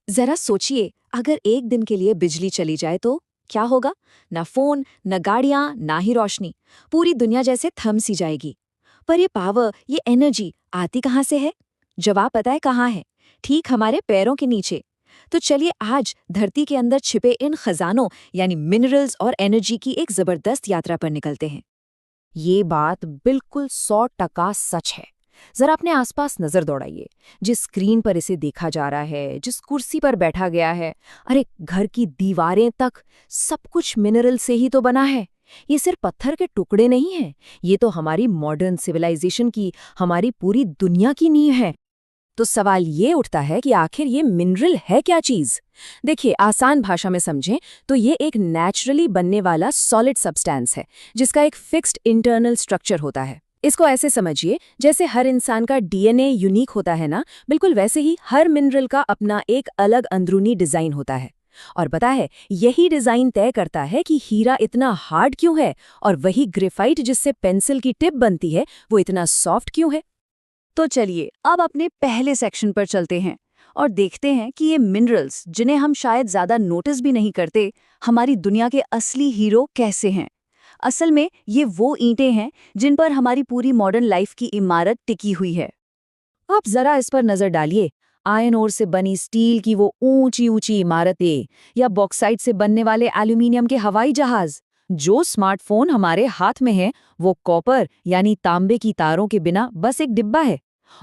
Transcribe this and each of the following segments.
जरा सोचिए, अगर एक दिन के लिए बिजली चली जाए तो क्या होगा? ना फोन, न गाड़ियां, ना ही रोशनी। पूरी दुनिया जैसे थम सी जाएगी। पर ये पावर, ये एनर्जी आती कहाँ से है? जवाब पता है कहाँ है? ठीक हमारे पैरों के नीचे। तो चलिए आज धरती के अंदर छिपे इन खजानों यानी मिनरल्स और एनर्जी की एक जबरदस्त यात्रा पर निकलते हैं। ये बात बिल्कुल 100% सच है। जरा अपने आसपास नजर दौड़ाइए। जिस स्क्रीन पर इसे देखा जा रहा है, जिस कुर्सी पर बैठा गया है, अरे घर की दीवारें तक, सब कुछ मिनरल से ही तो बना है। ये सिर्फ पत्थर के टुकड़े नहीं हैं, ये तो हमारी मॉडर्न सिविलाइजेशन की, हमारी पूरी दुनिया की नींव है। तो सवाल ये उठता है कि आखिर ये मिनरल है क्या चीज? देखिए, आसान भाषा में समझें तो ये एक नेचुरली बनने वाला सॉलिड सब्सटेंस है, जिसका एक फिक्स्ड इंटरनल स्ट्रक्चर होता है। इसको ऐसे समझिए, जैसे हर इंसान का डीएनए यूनिक होता है ना, बिल्कुल वैसे ही हर मिनरल का अपना एक अलग अंदरूनी डिजाइन होता है। और पता है, यही डिजाइन तय करता है कि हीरा इतना हार्ड क्यों है, और वही ग्रेफाइट जिससे पेंसिल की टिप बनती है, वो इतना सॉफ्ट क्यों है। तो चलिए अब अपने पहले सेक्शन पर चलते हैं और देखते हैं कि ये मिनरल्स, जिन्हें हम शायद ज्यादा नोटिस भी नहीं करते, हमारी दुनिया के असली हीरो कैसे हैं। असल में ये वो ईंटें हैं जिन पर हमारी पूरी मॉडर्न लाइफ की इमारत टिकी हुई है। आप जरा इस पर नजर डालिए। आयरन ओर से बनी स्टील की वो ऊंची ऊंची इमारतें, या बॉक्साइट से बनने वाले एल्यूमिनियम के हवाई जहाज। जो स्मार्टफोन हमारे हाथ में है, वो कॉपर यानी तांबे की तारों के बिना बस एक डिब्बा है।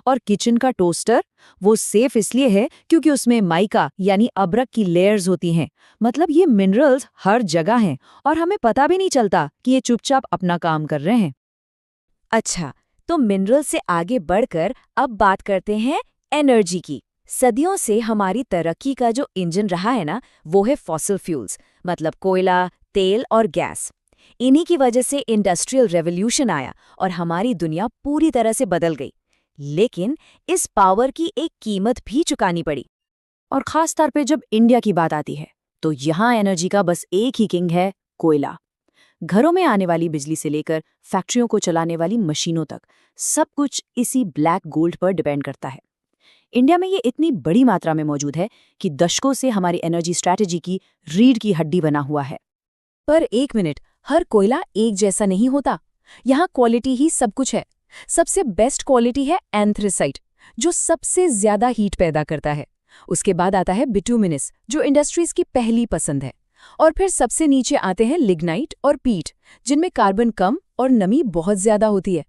और किचन का टोस्टर, वो सेफ इसलिए है क्योंकि उसमें माइका यानी अब्रक की लेयर्स होती हैं। मतलब ये मिनरल्स हर जगह हैं, और हमें पता भी नहीं चलता कि ये चुपचाप अपना काम कर रहे हैं। अच्छा, तो मिनरल से आगे बढ़कर अब बात करते हैं एनर्जी की। सदियों से हमारी तरक्की का जो इंजन रहा है ना, वो है फॉसिल फ्यूल्स, मतलब कोयला, तेल और गैस। इन्हीं की वजह से इंडस्ट्रियल रेवोल्यूशन आया और हमारी दुनिया पूरी तरह से बदल गई। लेकिन इस पावर की एक कीमत भी चुकानी पड़ी। और खास तौर पे जब इंडिया की बात आती है, तो यहाँ एनर्जी का बस एक ही किंग है, कोयला। घरों में आने वाली बिजली से लेकर फैक्ट्रियों को चलाने वाली मशीनों तक, सब कुछ इसी ब्लैक गोल्ड पर डिपेंड करता है। इंडिया में ये इतनी बड़ी मात्रा में मौजूद है कि दशकों से हमारी एनर्जी स्ट्रैटेजी की रीढ़ की हड्डी बना हुआ है। पर एक मिनट, हर कोयला एक जैसा नहीं होता। यहाँ क्वालिटी ही सब कुछ है। सबसे बेस्ट क्वालिटी है एंथ्रेसाइट, जो सबसे ज्यादा हीट पैदा करता है। उसके बाद आता है बिटुमिनस, जो इंडस्ट्रीज की पहली पसंद है। और फिर सबसे नीचे आते हैं लिग्नाइट और पीट, जिनमें कार्बन कम और नमी बहुत ज्यादा होती है।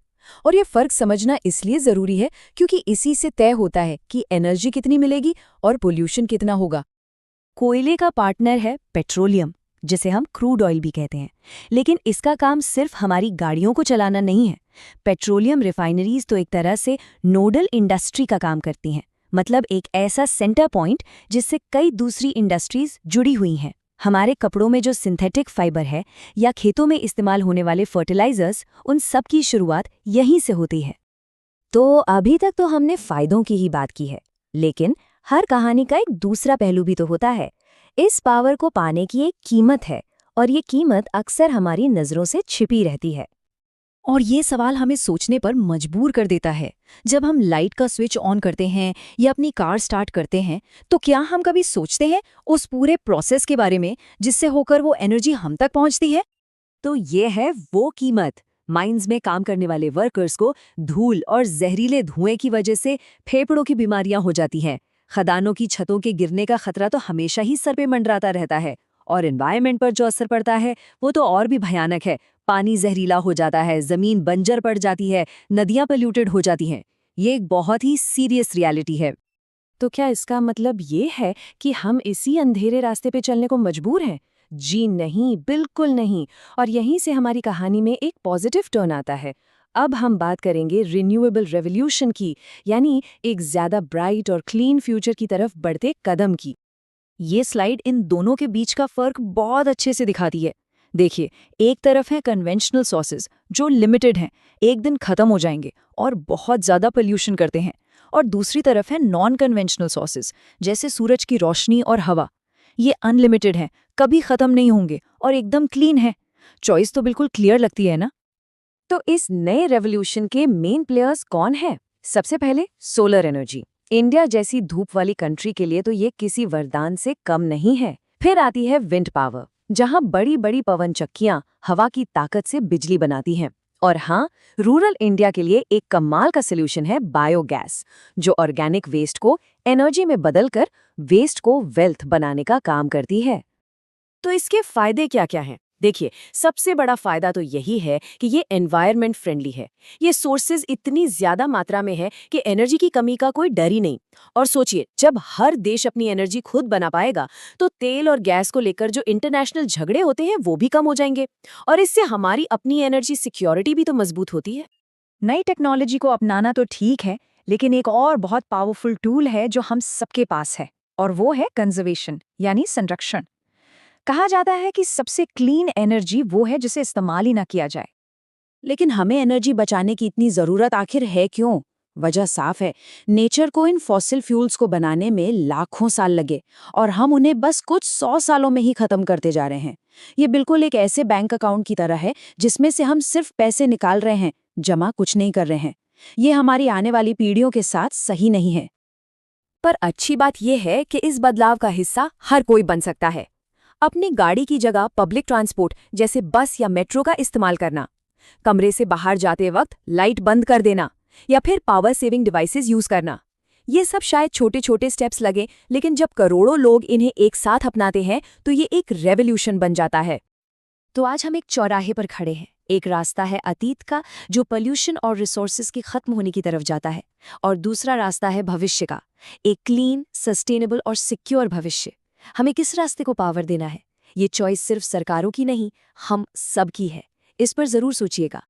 और ये फर्क समझना इसलिए जरूरी है क्योंकि इसी से तय होता है कि एनर्जी कितनी मिलेगी और पोल्यूशन कितना होगा। कोयले का पार्टनर है पेट्रोलियम, जिसे हम क्रूड ऑयल भी कहते हैं। लेकिन इसका काम सिर्फ हमारी गाड़ियों को चलाना नहीं है। पेट्रोलियम रिफाइनरीज तो एक तरह से नोडल इंडस्ट्री का काम करती हैं, मतलब एक ऐसा सेंटर पॉइंट जिससे कई दूसरी इंडस्ट्रीज जुड़ी हुई हैं। हमारे कपड़ों में जो सिंथेटिक फाइबर है, या खेतों में इस्तेमाल होने वाले फर्टिलाइजर्स, उन सब की शुरुआत यहीं से होती है। तो अभी तक तो हमने फायदों की ही बात की है, लेकिन हर कहानी का एक दूसरा पहलू भी तो होता है। इस पावर को पाने की एक कीमत है, और ये कीमत अक्सर हमारी नजरों से छिपी रहती है। और ये सवाल हमें सोचने पर मजबूर कर देता है। जब हम लाइट का स्विच ऑन करते हैं या अपनी कार स्टार्ट करते हैं, तो क्या हम कभी सोचते हैं उस पूरे प्रोसेस के बारे में जिससे होकर वो एनर्जी हम तक पहुंचती है? तो ये है वो कीमत। माइंस में काम करने वाले वर्कर्स को धूल और जहरीले धुएं की वजह से फेफड़ों की बीमारियां हो जाती हैं। खदानों की छतों के गिरने का खतरा तो हमेशा ही सर पे मंडराता रहता है। और एनवायरनमेंट पर जो असर पड़ता है, वो तो और भी भयानक है। पानी जहरीला हो जाता है, जमीन बंजर पड़ जाती है, नदियां पोल्यूटेड हो जाती हैं। ये एक बहुत ही सीरियस रियलिटी है। तो क्या इसका मतलब ये है कि हम इसी अंधेरे रास्ते पे चलने को मजबूर हैं? जी नहीं, बिल्कुल नहीं। और यहीं से हमारी कहानी में एक पॉजिटिव टर्न आता है। अब हम बात करेंगे रिन्यूएबल रेवोल्यूशन की, यानी एक ज्यादा ब्राइट और क्लीन फ्यूचर की तरफ बढ़ते कदम की। ये स्लाइड इन दोनों के बीच का फर्क बहुत अच्छे से दिखाती है। देखिए, एक तरफ है कन्वेंशनल सोर्सेज, जो लिमिटेड हैं, एक दिन खत्म हो जाएंगे और बहुत ज्यादा पोल्यूशन करते हैं। और दूसरी तरफ है नॉन कन्वेंशनल सोर्सेज, जैसे सूरज की रोशनी और हवा। ये अनलिमिटेड हैं, कभी खत्म नहीं होंगे और एकदम क्लीन है। चॉइस तो बिल्कुल क्लियर लगती है ना? तो इस नए रेवोल्यूशन के मेन प्लेयर्स कौन हैं? सबसे पहले सोलर एनर्जी। इंडिया जैसी धूप वाली कंट्री के लिए तो ये किसी वरदान से कम नहीं है। फिर आती है विंड पावर, जहां बड़ी बड़ी पवन चक्कियां हवा की ताकत से बिजली बनाती हैं। और हाँ, रूरल इंडिया के लिए एक कमाल का सॉल्यूशन है बायोगैस, जो ऑर्गेनिक वेस्ट को एनर्जी में बदलकर वेस्ट को वेल्थ बनाने का काम करती है। तो इसके फायदे क्या क्या हैं? देखिए, सबसे बड़ा फायदा तो यही है कि ये एनवायरनमेंट फ्रेंडली है। ये सोर्सेज इतनी ज्यादा मात्रा में है कि एनर्जी की कमी का कोई डर ही नहीं। और सोचिए, जब हर देश अपनी एनर्जी खुद बना पाएगा तो तेल और गैस को लेकर जो इंटरनेशनल झगड़े होते हैं वो भी कम हो जाएंगे। और इससे हमारी अपनी एनर्जी सिक्योरिटी भी तो मजबूत होती है। नई टेक्नोलॉजी को अपनाना तो ठीक है, लेकिन एक और बहुत पावरफुल टूल है जो हम सबके पास है, और वो है कंजर्वेशन यानी संरक्षण। कहा जाता है कि सबसे क्लीन एनर्जी वो है जिसे इस्तेमाल ही ना किया जाए। लेकिन हमें एनर्जी बचाने की इतनी जरूरत आखिर है क्यों? वजह साफ है, नेचर को इन फॉसिल फ्यूल्स को बनाने में लाखों साल लगे और हम उन्हें बस कुछ 100 सालों में ही खत्म करते जा रहे हैं। ये बिल्कुल एक ऐसे बैंक अकाउंट की तरह है जिसमें से हम सिर्फ पैसे निकाल रहे हैं, जमा कुछ नहीं कर रहे हैं। ये हमारी आने वाली पीढ़ियों के साथ सही नहीं है। पर अच्छी बात यह है कि इस बदलाव का हिस्सा हर कोई बन सकता है। अपनी गाड़ी की जगह पब्लिक ट्रांसपोर्ट जैसे बस या मेट्रो का इस्तेमाल करना, कमरे से बाहर जाते वक्त लाइट बंद कर देना, या फिर पावर सेविंग डिवाइसेस यूज करना। ये सब शायद छोटे छोटे स्टेप्स लगे, लेकिन जब करोड़ों लोग इन्हें एक साथ अपनाते हैं तो ये एक रेवोल्यूशन बन जाता है। तो आज हम एक चौराहे पर खड़े हैं। एक रास्ता है अतीत का, जो पोल्यूशन और रिसोर्सेज की खत्म होने की तरफ जाता है, और दूसरा रास्ता है भविष्य का, एक क्लीन, सस्टेनेबल और सिक्योर भविष्य। हमें किस रास्ते को पावर देना है, ये चॉइस सिर्फ सरकारों की नहीं, हम सब की है। इस पर जरूर सोचिएगा।